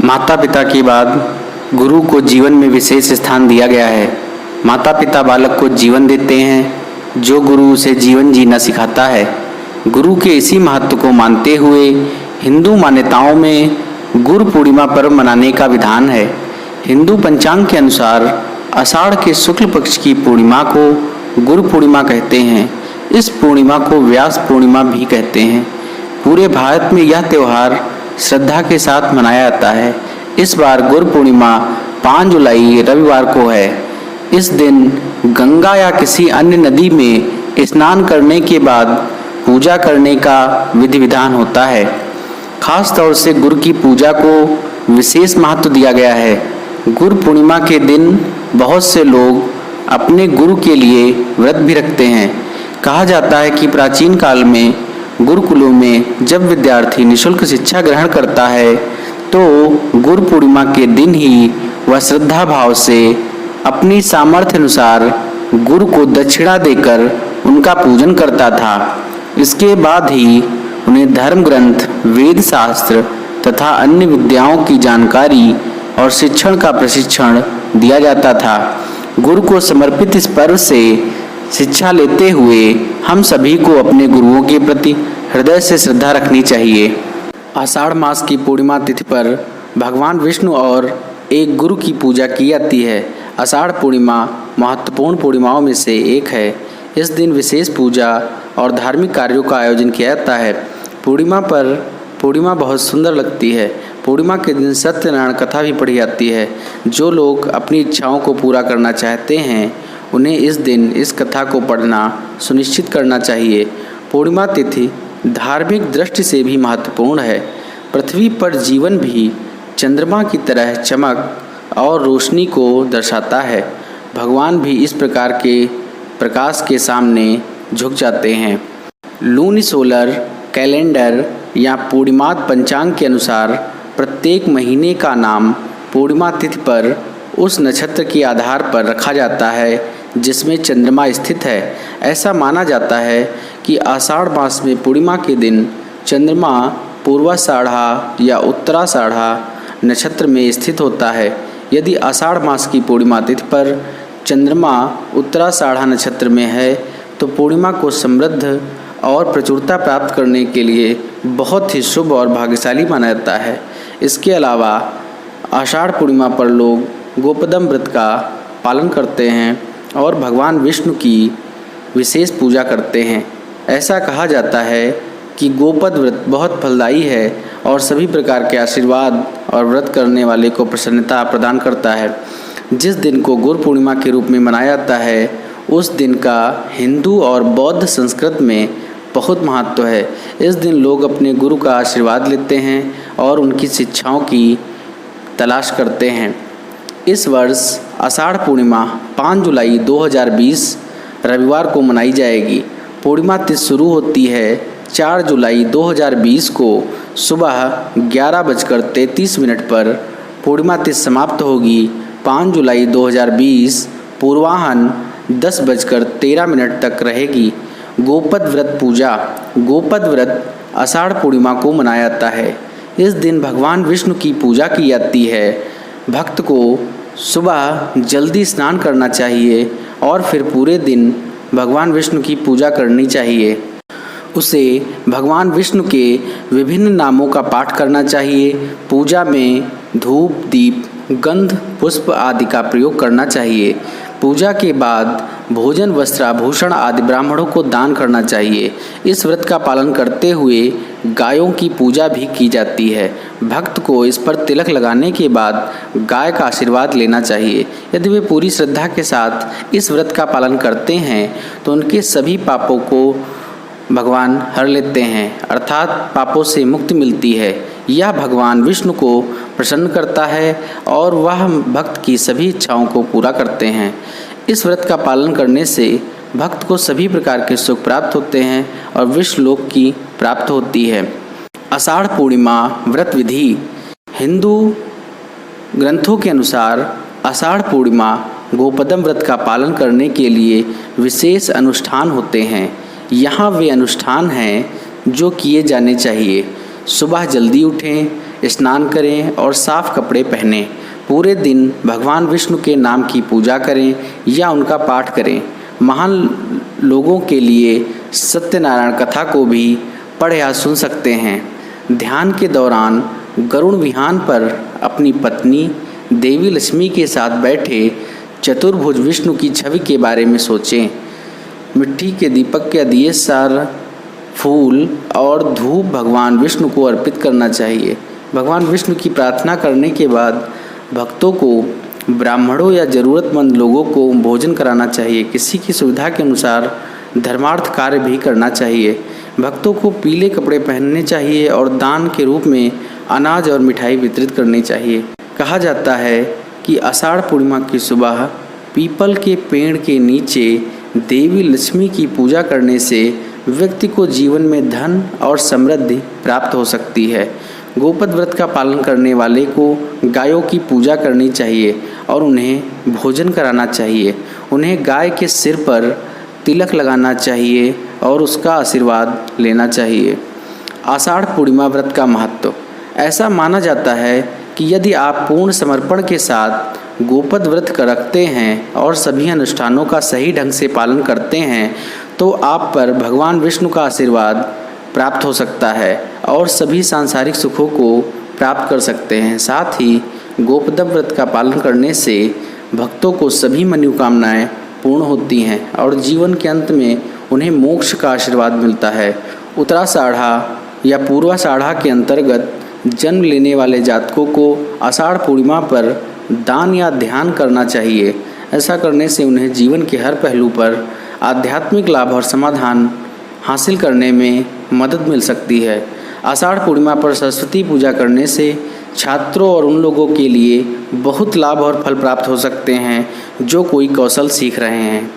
माता पिता के बाद गुरु को जीवन में विशेष स्थान दिया गया है। माता पिता बालक को जीवन देते हैं, जो गुरु उसे जीवन जीना सिखाता है। गुरु के इसी महत्व को मानते हुए हिंदू मान्यताओं में गुरु पूर्णिमा पर्व मनाने का विधान है। हिंदू पंचांग के अनुसार आषाढ़ के शुक्ल पक्ष की पूर्णिमा को गुरु पूर्णिमा कहते हैं। इस पूर्णिमा को व्यास पूर्णिमा भी कहते हैं। पूरे भारत में यह त्यौहार श्रद्धा के साथ मनाया जाता है। इस बार गुरु पूर्णिमा 5 जुलाई रविवार को है। इस दिन गंगा या किसी अन्य नदी में स्नान करने के बाद पूजा करने का विधि विधान होता है। खास तौर से गुरु की पूजा को विशेष महत्व दिया गया है। गुरु पूर्णिमा के दिन बहुत से लोग अपने गुरु के लिए व्रत भी रखते हैं। कहा जाता है कि प्राचीन काल में गुरुकुलों में जब विद्यार्थी निःशुल्क शिक्षा ग्रहण करता है तो गुरु पूर्णिमा के दिन ही वह श्रद्धा भाव से अपनी सामर्थ्य अनुसार गुरु को दक्षिणा देकर उनका पूजन करता था। इसके बाद ही उन्हें धर्म ग्रंथ, वेद शास्त्र तथा अन्य विद्याओं की जानकारी और शिक्षण का प्रशिक्षण दिया जाता था। गुरु को समर्पित इस पर्व से शिक्षा लेते हुए हम सभी को अपने गुरुओं के प्रति हृदय से श्रद्धा रखनी चाहिए। आषाढ़ मास की पूर्णिमा तिथि पर भगवान विष्णु और एक गुरु की पूजा की जाती है। आषाढ़ पूर्णिमा महत्वपूर्ण पूर्णिमाओं में से एक है। इस दिन विशेष पूजा और धार्मिक कार्यों का आयोजन किया जाता है। पूर्णिमा बहुत सुंदर लगती है। पूर्णिमा के दिन सत्यनारायण कथा भी पढ़ी जाती है। जो लोग अपनी इच्छाओं को पूरा करना चाहते हैं उन्हें इस दिन इस कथा को पढ़ना सुनिश्चित करना चाहिए। पूर्णिमा तिथि धार्मिक दृष्टि से भी महत्वपूर्ण है। पृथ्वी पर जीवन भी चंद्रमा की तरह चमक और रोशनी को दर्शाता है। भगवान भी इस प्रकार के प्रकाश के सामने झुक जाते हैं। लूनिसोलर कैलेंडर या पूर्णिमाद पंचांग के अनुसार प्रत्येक महीने का नाम पूर्णिमा तिथि पर उस नक्षत्र के आधार पर रखा जाता है जिसमें चंद्रमा स्थित है। ऐसा माना जाता है कि आषाढ़ मास में पूर्णिमा के दिन चंद्रमा पूर्वाषाढ़ा या उत्तराषाढ़ा नक्षत्र में स्थित होता है। यदि आषाढ़ मास की पूर्णिमा तिथि पर चंद्रमा उत्तराषाढ़ा नक्षत्र में है तो पूर्णिमा को समृद्ध और प्रचुरता प्राप्त करने के लिए बहुत ही शुभ और भाग्यशाली माना जाता है। इसके अलावा आषाढ़ पूर्णिमा पर लोग गोपदम व्रत का पालन करते हैं और भगवान विष्णु की विशेष पूजा करते हैं। ऐसा कहा जाता है कि गोपद व्रत बहुत फलदायी है और सभी प्रकार के आशीर्वाद और व्रत करने वाले को प्रसन्नता प्रदान करता है। जिस दिन को गुरु पूर्णिमा के रूप में मनाया जाता है उस दिन का हिंदू और बौद्ध संस्कृत में बहुत महत्व है। इस दिन लोग अपने गुरु का आशीर्वाद लेते हैं और उनकी शिक्षाओं की तलाश करते हैं। इस वर्ष आषाढ़ पूर्णिमा 5 जुलाई 2020 रविवार को मनाई जाएगी। पूर्णिमा तिथि शुरू होती है 4 जुलाई 2020 को सुबह 11:33 पर। पूर्णिमा तिथि समाप्त होगी 5 जुलाई 2020 पूर्वाह्न 10:13 तक रहेगी। गोपद व्रत पूजा। गोपद व्रत आषाढ़ पूर्णिमा को मनाया जाता है। इस दिन भगवान विष्णु की पूजा की जाती है। भक्त को सुबह जल्दी स्नान करना चाहिए और फिर पूरे दिन भगवान विष्णु की पूजा करनी चाहिए। उसे भगवान विष्णु के विभिन्न नामों का पाठ करना चाहिए। पूजा में धूप, दीप, गंध, पुष्प आदि का प्रयोग करना चाहिए। पूजा के बाद भोजन, वस्त्र, आभूषण आदि ब्राह्मणों को दान करना चाहिए। इस व्रत का पालन करते हुए गायों की पूजा भी की जाती है। भक्त को इस पर तिलक लगाने के बाद गाय का आशीर्वाद लेना चाहिए। यदि वे पूरी श्रद्धा के साथ इस व्रत का पालन करते हैं तो उनके सभी पापों को भगवान हर लेते हैं, अर्थात पापों से मुक्ति मिलती है। यह भगवान विष्णु को प्रसन्न करता है और वह भक्त की सभी इच्छाओं को पूरा करते हैं। इस व्रत का पालन करने से भक्त को सभी प्रकार के सुख प्राप्त होते हैं और विष्णु लोक की प्राप्त होती है। आषाढ़ पूर्णिमा व्रत विधि। हिंदू ग्रंथों के अनुसार आषाढ़ पूर्णिमा गोपदम व्रत का पालन करने के लिए विशेष अनुष्ठान होते हैं। यहाँ वे अनुष्ठान हैं जो किए जाने चाहिए। सुबह जल्दी उठें, स्नान करें और साफ कपड़े पहनें। पूरे दिन भगवान विष्णु के नाम की पूजा करें या उनका पाठ करें। महान लोगों के लिए सत्यनारायण कथा को भी पढ़ या सुन सकते हैं। ध्यान के दौरान गरुड़ विहान पर अपनी पत्नी देवी लक्ष्मी के साथ बैठे चतुर्भुज विष्णु की छवि के बारे में सोचें। मिट्टी के दीपक के दिए सार फूल और धूप भगवान विष्णु को अर्पित करना चाहिए। भगवान विष्णु की प्रार्थना करने के बाद भक्तों को ब्राह्मणों या ज़रूरतमंद लोगों को भोजन कराना चाहिए। किसी की सुविधा के अनुसार धर्मार्थ कार्य भी करना चाहिए। भक्तों को पीले कपड़े पहनने चाहिए और दान के रूप में अनाज और मिठाई वितरित करनी चाहिए। कहा जाता है कि आषाढ़ पूर्णिमा की सुबह पीपल के पेड़ के नीचे देवी लक्ष्मी की पूजा करने से व्यक्ति को जीवन में धन और समृद्धि प्राप्त हो सकती है। गोपद व्रत का पालन करने वाले को गायों की पूजा करनी चाहिए और उन्हें भोजन कराना चाहिए। उन्हें गाय के सिर पर तिलक लगाना चाहिए और उसका आशीर्वाद लेना चाहिए। आषाढ़ पूर्णिमा व्रत का महत्व। ऐसा माना जाता है कि यदि आप पूर्ण समर्पण के साथ गोपद व्रत रखते हैं और सभी अनुष्ठानों का सही ढंग से पालन करते हैं तो आप पर भगवान विष्णु का आशीर्वाद प्राप्त हो सकता है और सभी सांसारिक सुखों को प्राप्त कर सकते हैं। साथ ही गोपद व्रत का पालन करने से भक्तों को सभी मनोकामनाएं पूर्ण होती हैं और जीवन के अंत में उन्हें मोक्ष का आशीर्वाद मिलता है। उत्तराषाढ़ा या पूर्वाषाढ़ा के अंतर्गत जन्म लेने वाले जातकों को आषाढ़ पूर्णिमा पर दान या ध्यान करना चाहिए। ऐसा करने से उन्हें जीवन के हर पहलू पर आध्यात्मिक लाभ और समाधान हासिल करने में मदद मिल सकती है। आषाढ़ पूर्णिमा पर सरस्वती पूजा करने से छात्रों और उन लोगों के लिए बहुत लाभ और फल प्राप्त हो सकते हैं जो कोई कौशल सीख रहे हैं।